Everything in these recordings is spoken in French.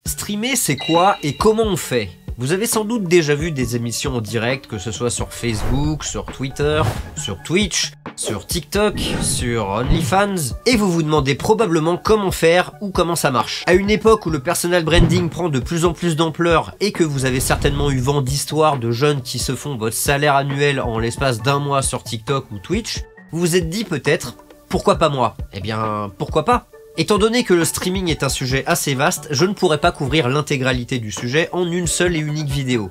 Streamer, c'est quoi et comment on fait? Vous avez sans doute déjà vu des émissions en direct, que ce soit sur Facebook, sur Twitter, sur Twitch, sur TikTok, sur OnlyFans, et vous vous demandez probablement comment faire ou comment ça marche. À une époque où le personal branding prend de plus en plus d'ampleur et que vous avez certainement eu vent d'histoires de jeunes qui se font votre salaire annuel en l'espace d'un mois sur TikTok ou Twitch, vous vous êtes dit peut-être, pourquoi pas moi? Eh bien, pourquoi pas? Étant donné que le streaming est un sujet assez vaste, je ne pourrais pas couvrir l'intégralité du sujet en une seule et unique vidéo.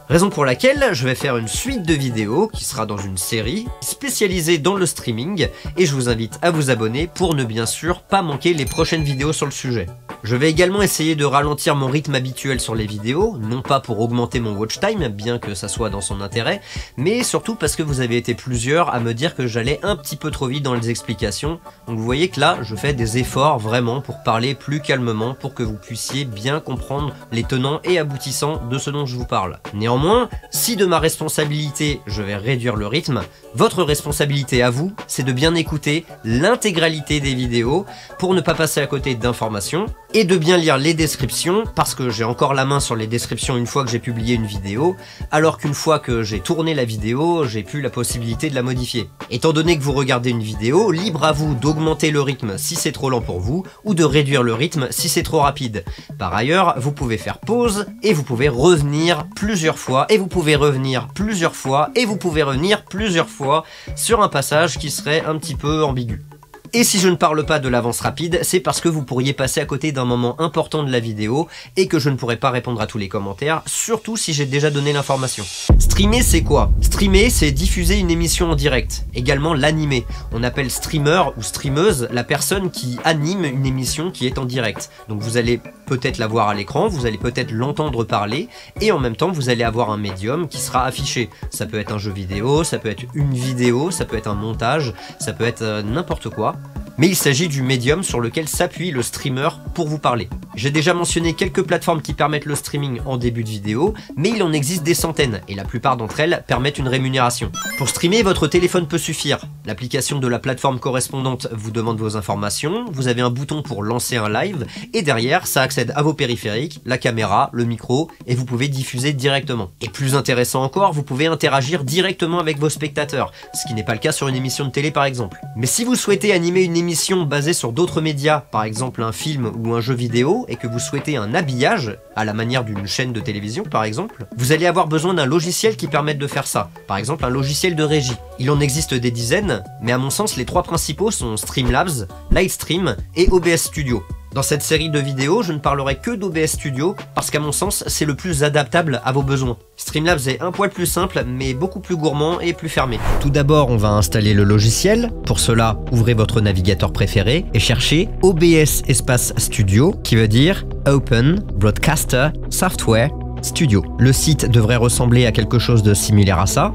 Raison pour laquelle je vais faire une suite de vidéos qui sera dans une série spécialisée dans le streaming et je vous invite à vous abonner pour ne bien sûr pas manquer les prochaines vidéos sur le sujet. Je vais également essayer de ralentir mon rythme habituel sur les vidéos, non pas pour augmenter mon watch time, bien que ça soit dans son intérêt, mais surtout parce que vous avez été plusieurs à me dire que j'allais un petit peu trop vite dans les explications, donc vous voyez que là je fais des efforts vraiment pour parler plus calmement pour que vous puissiez bien comprendre les tenants et aboutissants de ce dont je vous parle. Néanmoins, si de ma responsabilité je vais réduire le rythme, votre responsabilité à vous, c'est de bien écouter l'intégralité des vidéos pour ne pas passer à côté d'informations et de bien lire les descriptions parce que j'ai encore la main sur les descriptions une fois que j'ai publié une vidéo, alors qu'une fois que j'ai tourné la vidéo, j'ai plus la possibilité de la modifier. Étant donné que vous regardez une vidéo, libre à vous d'augmenter le rythme si c'est trop lent pour vous ou de réduire le rythme si c'est trop rapide. Par ailleurs, vous pouvez faire pause et vous pouvez revenir plusieurs fois et vous pouvez revenir plusieurs fois et vous pouvez revenir plusieurs fois sur un passage qui serait un petit peu ambigu. Et si je ne parle pas de l'avance rapide, c'est parce que vous pourriez passer à côté d'un moment important de la vidéo et que je ne pourrais pas répondre à tous les commentaires, surtout si j'ai déjà donné l'information. Streamer, c'est quoi? Streamer, c'est diffuser une émission en direct, également l'animer. On appelle streamer ou streameuse la personne qui anime une émission qui est en direct. Donc vous allez peut-être la voir à l'écran, vous allez peut-être l'entendre parler, et en même temps vous allez avoir un médium qui sera affiché. Ça peut être un jeu vidéo, ça peut être une vidéo, ça peut être un montage, ça peut être n'importe quoi. Mais il s'agit du médium sur lequel s'appuie le streamer pour vous parler. J'ai déjà mentionné quelques plateformes qui permettent le streaming en début de vidéo, mais il en existe des centaines, et la plupart d'entre elles permettent une rémunération. Pour streamer, votre téléphone peut suffire. L'application de la plateforme correspondante vous demande vos informations, vous avez un bouton pour lancer un live, et derrière, ça accède à vos périphériques, la caméra, le micro, et vous pouvez diffuser directement. Et plus intéressant encore, vous pouvez interagir directement avec vos spectateurs, ce qui n'est pas le cas sur une émission de télé par exemple. Mais si vous souhaitez animer une émission basée sur d'autres médias, par exemple un film ou un jeu vidéo, et que vous souhaitez un habillage, à la manière d'une chaîne de télévision par exemple, vous allez avoir besoin d'un logiciel qui permette de faire ça, par exemple un logiciel de régie. Il en existe des dizaines, mais à mon sens les trois principaux sont Streamlabs, Lightstream et OBS Studio. Dans cette série de vidéos, je ne parlerai que d'OBS Studio parce qu'à mon sens, c'est le plus adaptable à vos besoins. Streamlabs est un poil plus simple, mais beaucoup plus gourmand et plus fermé. Tout d'abord, on va installer le logiciel. Pour cela, ouvrez votre navigateur préféré et cherchez OBS espace Studio, qui veut dire Open Broadcaster Software Studio. Le site devrait ressembler à quelque chose de similaire à ça.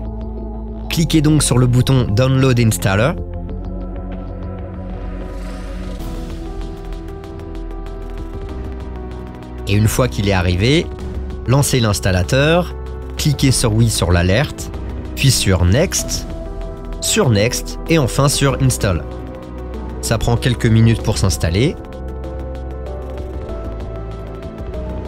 Cliquez donc sur le bouton Download Installer. Et une fois qu'il est arrivé, lancez l'installateur, cliquez sur oui sur l'alerte, puis sur Next et enfin sur Install. Ça prend quelques minutes pour s'installer.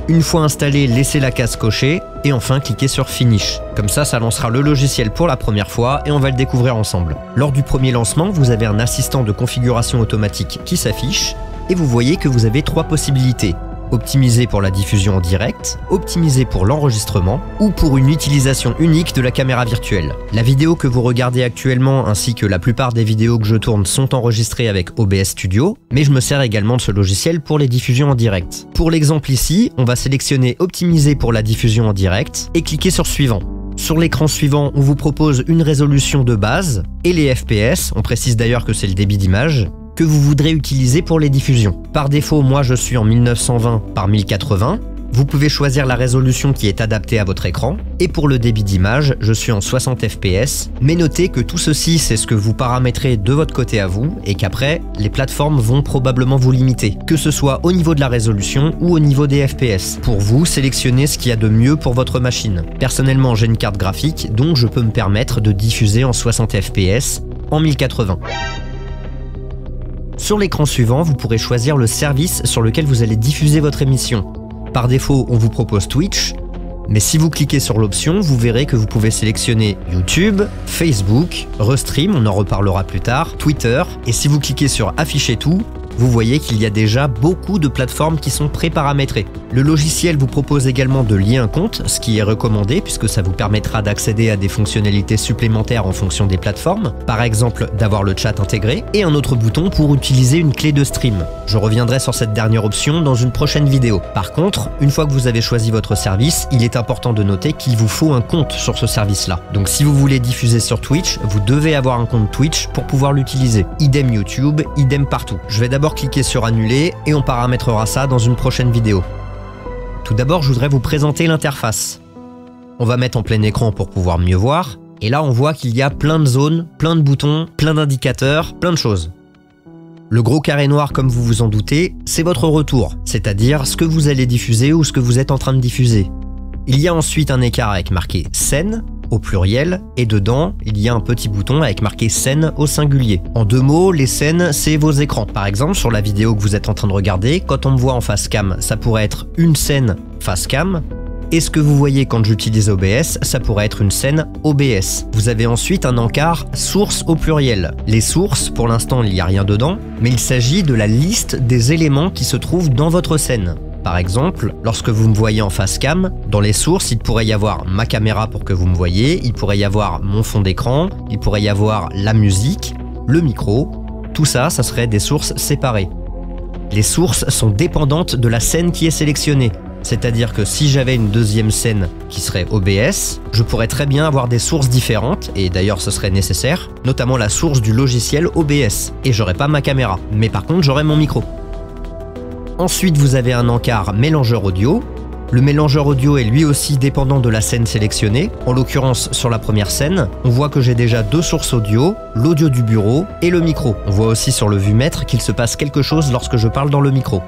Une fois installé, laissez la case cochée et enfin cliquez sur Finish. Comme ça lancera le logiciel pour la première fois et on va le découvrir ensemble. Lors du premier lancement, vous avez un assistant de configuration automatique qui s'affiche et vous voyez que vous avez trois possibilités. Optimiser pour la diffusion en direct, optimiser pour l'enregistrement ou pour une utilisation unique de la caméra virtuelle. La vidéo que vous regardez actuellement ainsi que la plupart des vidéos que je tourne sont enregistrées avec OBS Studio, mais je me sers également de ce logiciel pour les diffusions en direct. Pour l'exemple ici, on va sélectionner optimiser pour la diffusion en direct et cliquer sur suivant. Sur l'écran suivant, on vous propose une résolution de base et les FPS, on précise d'ailleurs que c'est le débit d'image, que vous voudrez utiliser pour les diffusions. Par défaut, moi je suis en 1920 par 1080. Vous pouvez choisir la résolution qui est adaptée à votre écran. Et pour le débit d'image, je suis en 60 fps. Mais notez que tout ceci, c'est ce que vous paramétrez de votre côté à vous et qu'après, les plateformes vont probablement vous limiter, que ce soit au niveau de la résolution ou au niveau des fps. Pour vous, sélectionnez ce qu'il y a de mieux pour votre machine. Personnellement, j'ai une carte graphique, donc je peux me permettre de diffuser en 60 fps en 1080. Sur l'écran suivant, vous pourrez choisir le service sur lequel vous allez diffuser votre émission. Par défaut, on vous propose Twitch, mais si vous cliquez sur l'option, vous verrez que vous pouvez sélectionner YouTube, Facebook, Restream, on en reparlera plus tard, Twitter, et si vous cliquez sur Afficher tout, vous voyez qu'il y a déjà beaucoup de plateformes qui sont pré-paramétrées. Le logiciel vous propose également de lier un compte, ce qui est recommandé puisque ça vous permettra d'accéder à des fonctionnalités supplémentaires en fonction des plateformes, par exemple d'avoir le chat intégré, et un autre bouton pour utiliser une clé de stream. Je reviendrai sur cette dernière option dans une prochaine vidéo. Par contre, une fois que vous avez choisi votre service, il est important de noter qu'il vous faut un compte sur ce service-là. Donc si vous voulez diffuser sur Twitch, vous devez avoir un compte Twitch pour pouvoir l'utiliser. Idem YouTube, idem partout. Je vais d'abord cliquer sur Annuler et on paramétrera ça dans une prochaine vidéo. Tout d'abord, je voudrais vous présenter l'interface. On va mettre en plein écran pour pouvoir mieux voir. Et là, on voit qu'il y a plein de zones, plein de boutons, plein d'indicateurs, plein de choses. Le gros carré noir, comme vous vous en doutez, c'est votre retour, c'est-à-dire ce que vous allez diffuser ou ce que vous êtes en train de diffuser. Il y a ensuite un écart avec marqué scène au pluriel, et dedans, il y a un petit bouton avec marqué scène au singulier. En deux mots, les scènes, c'est vos écrans. Par exemple, sur la vidéo que vous êtes en train de regarder, quand on me voit en face cam, ça pourrait être une scène face cam, et ce que vous voyez quand j'utilise OBS, ça pourrait être une scène OBS. Vous avez ensuite un encart source au pluriel. Les sources, pour l'instant, il n'y a rien dedans, mais il s'agit de la liste des éléments qui se trouvent dans votre scène. Par exemple, lorsque vous me voyez en face cam, dans les sources, il pourrait y avoir ma caméra pour que vous me voyez, il pourrait y avoir mon fond d'écran, il pourrait y avoir la musique, le micro. Tout ça, ça serait des sources séparées. Les sources sont dépendantes de la scène qui est sélectionnée. C'est-à-dire que si j'avais une deuxième scène qui serait OBS, je pourrais très bien avoir des sources différentes, et d'ailleurs ce serait nécessaire, notamment la source du logiciel OBS. Et j'aurais pas ma caméra, mais par contre j'aurais mon micro. Ensuite, vous avez un encart mélangeur audio. Le mélangeur audio est lui aussi dépendant de la scène sélectionnée. En l'occurrence, sur la première scène, on voit que j'ai déjà deux sources audio, l'audio du bureau et le micro. On voit aussi sur le vumètre qu'il se passe quelque chose lorsque je parle dans le micro.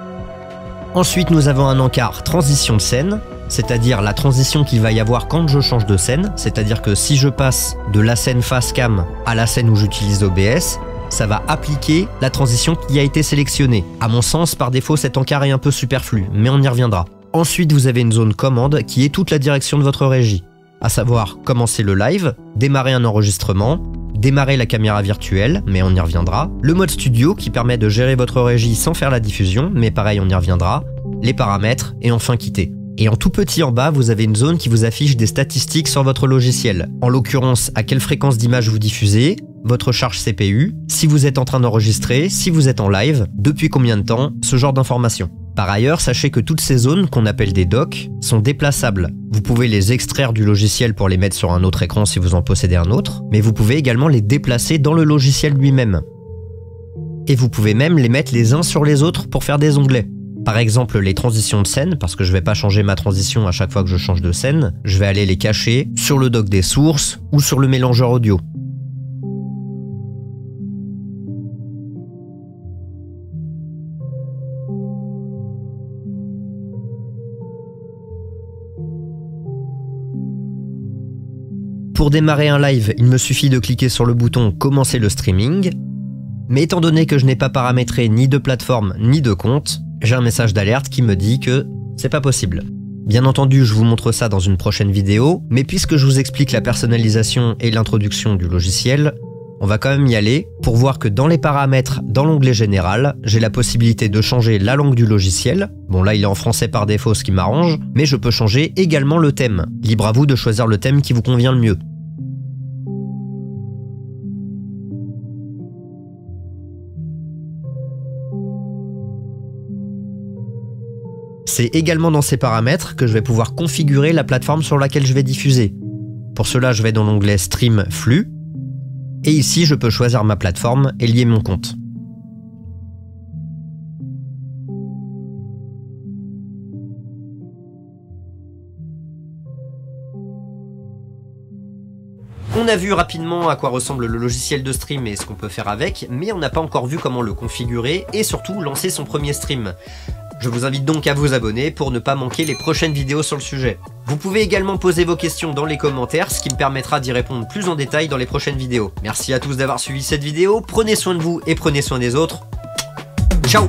Ensuite, nous avons un encart transition de scène, c'est-à-dire la transition qu'il va y avoir quand je change de scène, c'est-à-dire que si je passe de la scène face cam à la scène où j'utilise OBS, ça va appliquer la transition qui a été sélectionnée. À mon sens, par défaut, cet encart est un peu superflu, mais on y reviendra. Ensuite, vous avez une zone commande qui est toute la direction de votre régie, à savoir commencer le live, démarrer un enregistrement, démarrer la caméra virtuelle, mais on y reviendra, le mode studio qui permet de gérer votre régie sans faire la diffusion, mais pareil, on y reviendra, les paramètres et enfin quitter. Et en tout petit en bas, vous avez une zone qui vous affiche des statistiques sur votre logiciel. En l'occurrence, à quelle fréquence d'image vous diffusez, votre charge CPU, si vous êtes en train d'enregistrer, si vous êtes en live, depuis combien de temps, ce genre d'informations. Par ailleurs, sachez que toutes ces zones, qu'on appelle des docks, sont déplaçables. Vous pouvez les extraire du logiciel pour les mettre sur un autre écran si vous en possédez un autre, mais vous pouvez également les déplacer dans le logiciel lui-même. Et vous pouvez même les mettre les uns sur les autres pour faire des onglets. Par exemple, les transitions de scène, parce que je ne vais pas changer ma transition à chaque fois que je change de scène, je vais aller les cacher sur le dock des sources ou sur le mélangeur audio. Pour démarrer un live, il me suffit de cliquer sur le bouton « Commencer le streaming ». Mais étant donné que je n'ai pas paramétré ni de plateforme ni de compte, j'ai un message d'alerte qui me dit que c'est pas possible. Bien entendu, je vous montre ça dans une prochaine vidéo, mais puisque je vous explique la personnalisation et l'introduction du logiciel, on va quand même y aller pour voir que dans les paramètres, dans l'onglet général, j'ai la possibilité de changer la langue du logiciel. Bon là, il est en français par défaut, ce qui m'arrange, mais je peux changer également le thème. Libre à vous de choisir le thème qui vous convient le mieux. C'est également dans ces paramètres que je vais pouvoir configurer la plateforme sur laquelle je vais diffuser. Pour cela, je vais dans l'onglet Stream Flux, et ici je peux choisir ma plateforme et lier mon compte. On a vu rapidement à quoi ressemble le logiciel de stream et ce qu'on peut faire avec, mais on n'a pas encore vu comment le configurer et surtout lancer son premier stream. Je vous invite donc à vous abonner pour ne pas manquer les prochaines vidéos sur le sujet. Vous pouvez également poser vos questions dans les commentaires, ce qui me permettra d'y répondre plus en détail dans les prochaines vidéos. Merci à tous d'avoir suivi cette vidéo, prenez soin de vous et prenez soin des autres. Ciao!